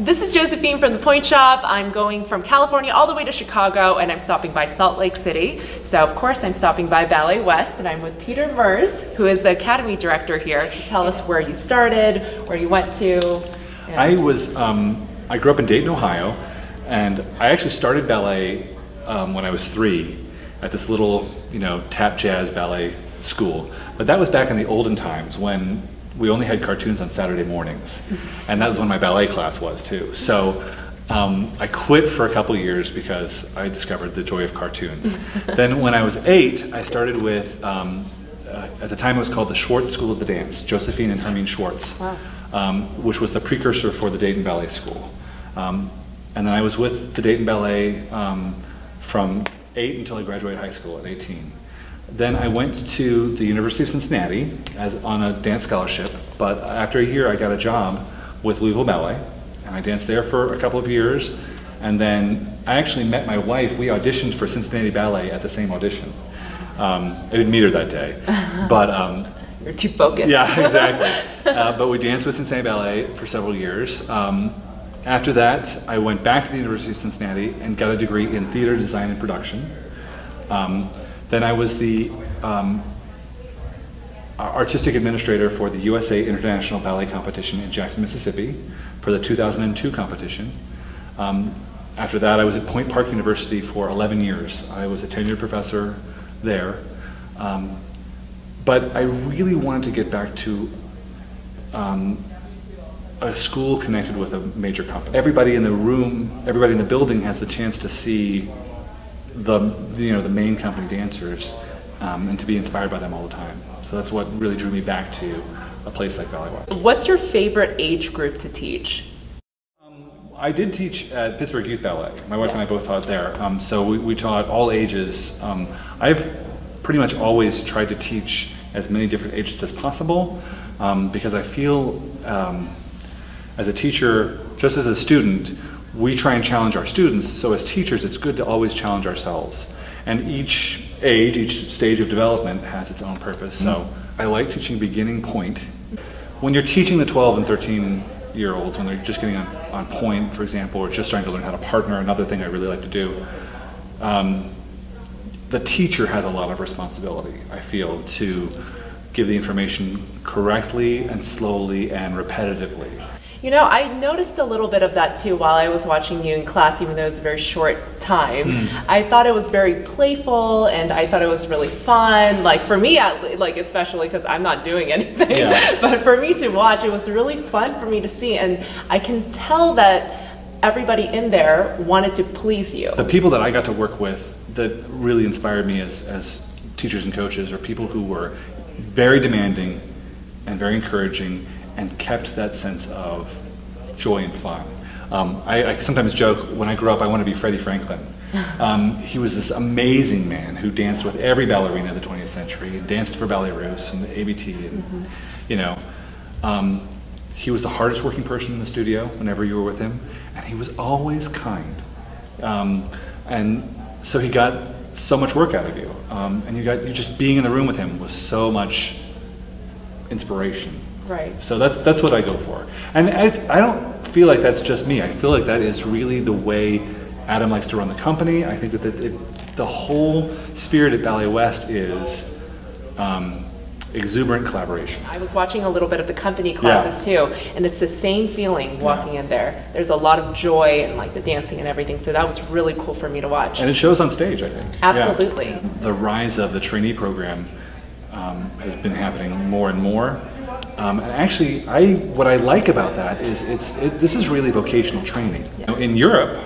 This is Josephine from the Pointe Shop. I'm going from California all the way to Chicago, and I'm stopping by Salt Lake City. So of course I'm stopping by Ballet West, and I'm with Peter Merz, who is the Academy Director here. Tell us where you started, where you went to. I grew up in Dayton, Ohio, and I actually started ballet when I was 3 at this little, tap jazz ballet school. But that was back in the olden times when we only had cartoons on Saturday mornings, and that was when my ballet class was too. So I quit for a couple years because I discovered the joy of cartoons. Then when I was 8, I started with, at the time it was called the Schwartz School of the Dance, Josephine and Hermine Schwartz, wow. Which was the precursor for the Dayton Ballet School. And then I was with the Dayton Ballet from 8 until I graduated high school at 18. Then I went to the University of Cincinnati on a dance scholarship, but after a year I got a job with Louisville Ballet, and I danced there for a couple of years, and then I actually met my wife. We auditioned for Cincinnati Ballet at the same audition. I didn't meet her that day, but... You're too focused. Yeah, exactly. But we danced with Cincinnati Ballet for several years. After that, I went back to the University of Cincinnati and got a degree in theater design and production. Then I was the artistic administrator for the USA International Ballet Competition in Jackson, Mississippi for the 2002 competition. After that, I was at Point Park University for 11 years. I was a tenured professor there. But I really wanted to get back to a school connected with a major company. Everybody in the room, everybody in the building has the chance to see the main company dancers and to be inspired by them all the time. So that's what really drew me back to a place like Ballet West. What's your favorite age group to teach? I did teach at Pittsburgh Youth Ballet. My wife and I both taught there. So we taught all ages. I've pretty much always tried to teach as many different ages as possible because I feel as a teacher, just as a student, we try and challenge our students. So as teachers, it's good to always challenge ourselves. And each age, each stage of development has its own purpose. So I like teaching beginning point. When you're teaching the 12 and 13-year-olds, when they're just getting on point, for example, or just starting to learn how to partner, another thing I really like to do, the teacher has a lot of responsibility, I feel, to give the information correctly and slowly and repetitively. I noticed a little bit of that too while I was watching you in class, even though it was a very short time. I thought it was very playful, and I thought it was really fun. Like for me, especially because I'm not doing anything, but for me to watch, it was really fun for me to see, and I can tell that everybody in there wanted to please you. The people that I got to work with that really inspired me as teachers and coaches are people who were very demanding and very encouraging and kept that sense of joy and fun. I sometimes joke, when I grew up, I wanted to be Freddie Franklin. He was this amazing man who danced with every ballerina of the 20th century, and danced for Ballet Russe and the ABT, and he was the hardest working person in the studio whenever you were with him, and he was always kind. And so he got so much work out of you, and you just being in the room with him was so much inspiration. Right. So that's what I go for. And I don't feel like that's just me. I feel like that is really the way Adam likes to run the company. I think that the whole spirit at Ballet West is exuberant collaboration. I was watching a little bit of the company classes too, and it's the same feeling walking in there. There's a lot of joy and like the dancing and everything, so that was really cool for me to watch. And it shows on stage, I think. Absolutely. Yeah. The rise of the trainee program has been happening more and more. And actually, what I like about that is this is really vocational training. In Europe,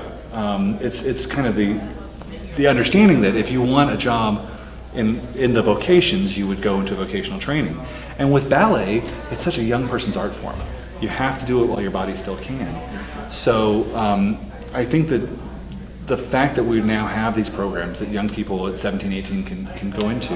it's kind of the understanding that if you want a job in the vocations, you would go into vocational training. And with ballet, it's such a young person's art form. You have to do it while your body still can. So I think that the fact that we now have these programs that young people at 17, 18 can go into,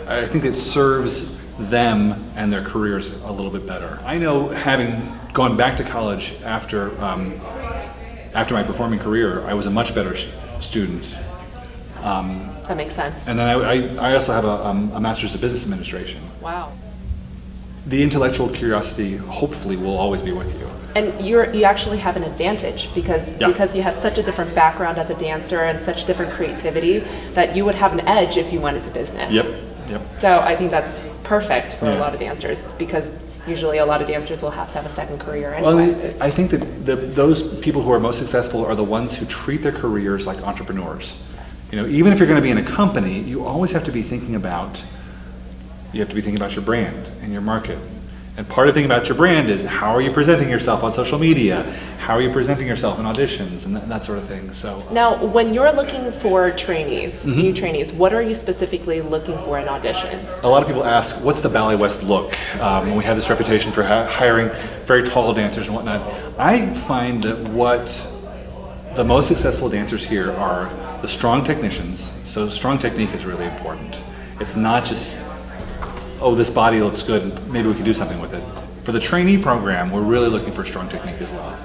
I think it serves them and their careers a little bit better. I know, having gone back to college after my performing career, I was a much better student. That makes sense. And then I also have a master's of business administration. Wow. the intellectual curiosity hopefully will always be with you. And you actually have an advantage because Yeah. because you have such a different background as a dancer and such different creativity that you would have an edge if you went into business. Yep. Yep. So I think that's perfect for a Yeah. lot of dancers because usually a lot of dancers will have to have a second career Well, anyway. I think that those people who are most successful are the ones who treat their careers like entrepreneurs. You know, even if you're going to be in a company, you always have to be thinking about your brand and your market. And part of thinking about your brand is how are you presenting yourself on social media? How are you presenting yourself in auditions and that sort of thing. So Now, when you're looking for trainees, new trainees, what are you specifically looking for in auditions? a lot of people ask, what's the Ballet West look? When we have this reputation for hiring very tall dancers and whatnot. I find that what the most successful dancers here are the strong technicians. So strong technique is really important. It's not just, oh, this body looks good, maybe we can do something with it. For the trainee program, we're really looking for strong technique as well.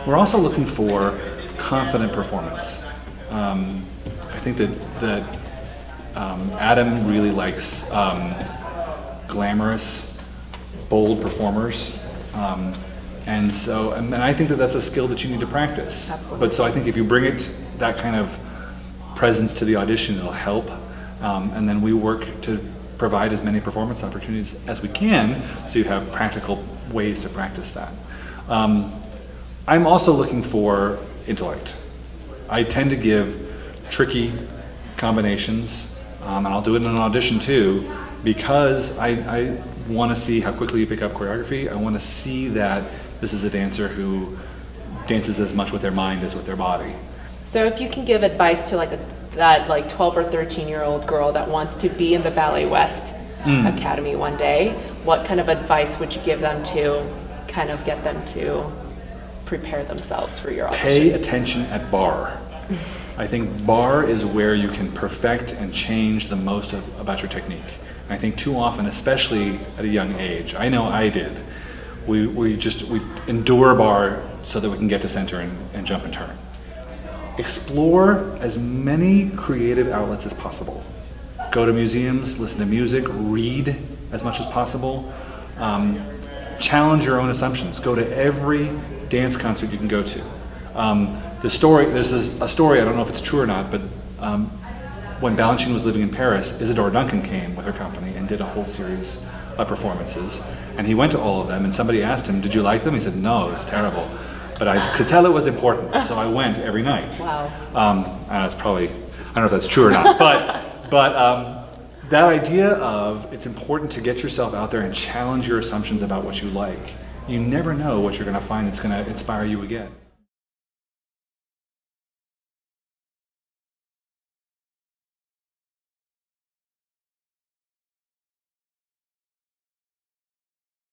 We're also looking for confident performance. I think that Adam really likes glamorous, bold performers. And I think that that's a skill that you need to practice. Absolutely. But so I think if you bring that kind of presence to the audition, it'll help. And then we work to provide as many performance opportunities as we can, so you have practical ways to practice that. I'm also looking for intellect. I tend to give tricky combinations, and I'll do it in an audition too, because I want to see how quickly you pick up choreography. I want to see that this is a dancer who dances as much with their mind as with their body. So if you can give advice to that 12 or 13-year-old girl that wants to be in the Ballet West Academy one day, what kind of advice would you give them to kind of get them to prepare themselves for your audition? Pay attention at bar. I think bar is where you can perfect and change the most about your technique. And I think too often, especially at a young age, I know I did, we endure bar so that we can get to center and jump and turn. Explore as many creative outlets as possible. Go to museums, listen to music, read as much as possible. Challenge your own assumptions. Go to every dance concert you can go to. This is a story, I don't know if it's true or not, but when Balanchine was living in Paris, Isadora Duncan came with her company and did a whole series of performances. And he went to all of them, and somebody asked him, did you like them? He said, no, it was terrible. But I could tell it was important, so I went every night. Wow. It's probably, I don't know if that's true or not, but that idea of it's important to get yourself out there and challenge your assumptions about what you like. You never know what you're going to find that's going to inspire you again.